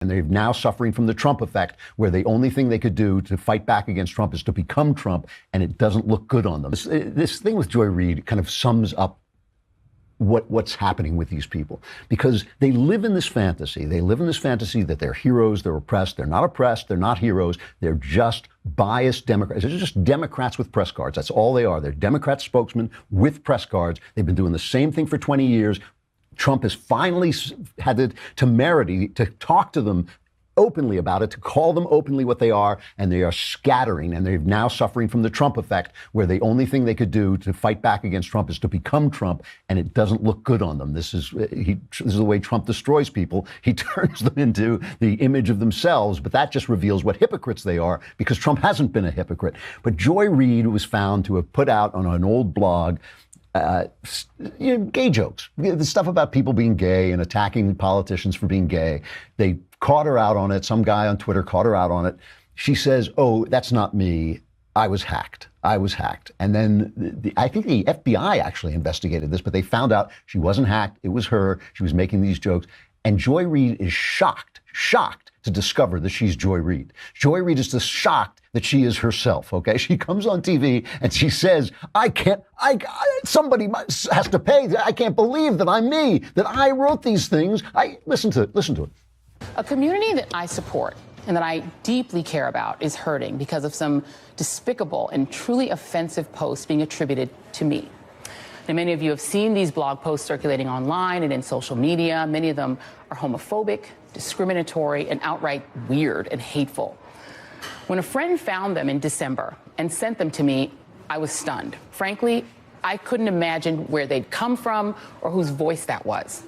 And they're now suffering from the Trump effect, where the only thing they could do to fight back against Trump is to become Trump, and it doesn't look good on them. This thing with Joy Reid kind of sums up what's happening with these people, because they live in this fantasy. They live in this fantasy that they're heroes, they're oppressed. They're not oppressed, they're not heroes. They're just biased Democrats. They're just Democrats with press cards. That's all they are. They're Democrat spokesmen with press cards. They've been doing the same thing for 20 years. Trump has finally had the temerity to talk to them openly about it, to call them openly what they are, and they are scattering, and they're now suffering from the Trump effect, where the only thing they could do to fight back against Trump is to become Trump, and it doesn't look good on them. This is the way Trump destroys people. He turns them into the image of themselves, but that just reveals what hypocrites they are, because Trump hasn't been a hypocrite. But Joy Reid was found to have put out on an old blog gay jokes, the stuff about people being gay and attacking politicians for being gay. They caught her out on it. Some guy on Twitter caught her out on it. She says, "Oh, that's not me. I was hacked. I was hacked." And then I think the FBI actually investigated this, but they found out she wasn't hacked. It was her. She was making these jokes. And Joy Reid is shocked to discover that she's Joy Reid. Joy Reid is just shocked that she is herself, okay? She comes on TV and she says, somebody has to pay. I can't believe that I'm me, that I wrote these things. Listen to it. A community that I support and that I deeply care about is hurting because of some despicable and truly offensive posts being attributed to me. Now, many of you have seen these blog posts circulating online and in social media. Many of them are homophobic, discriminatory, and outright weird and hateful. When a friend found them in December and sent them to me, I was stunned. Frankly, I couldn't imagine where they'd come from or whose voice that was.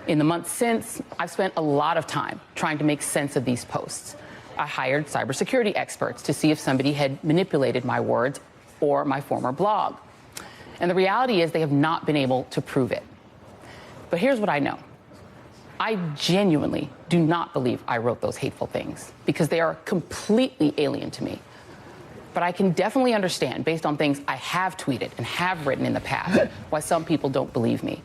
In the months since, I've spent a lot of time trying to make sense of these posts. I hired cybersecurity experts to see if somebody had manipulated my words or my former blog. And the reality is they have not been able to prove it. But here's what I know. I genuinely do not believe I wrote those hateful things because they are completely alien to me. But I can definitely understand, based on things I have tweeted and have written in the past, why some people don't believe me.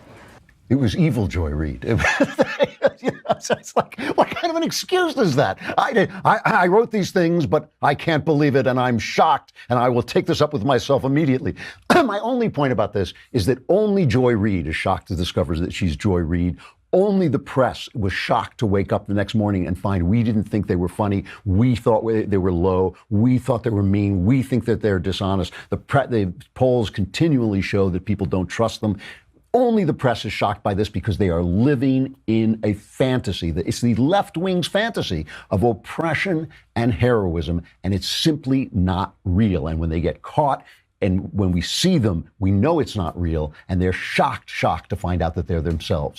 It was evil, Joy Reid. It's like, what kind of an excuse is that? I wrote these things, but I can't believe it, and I'm shocked, and I will take this up with myself immediately. My only point about this is that only Joy Reid is shocked to discover that she's Joy Reid. Only the press was shocked to wake up the next morning and find we didn't think they were funny. We thought they were low. We thought they were mean. We think that they're dishonest. The polls continually show that people don't trust them. Only the press is shocked by this because they are living in a fantasy. It's the left wing's fantasy of oppression and heroism, and it's simply not real. And when they get caught, and when we see them, we know it's not real, and they're shocked to find out that they're themselves.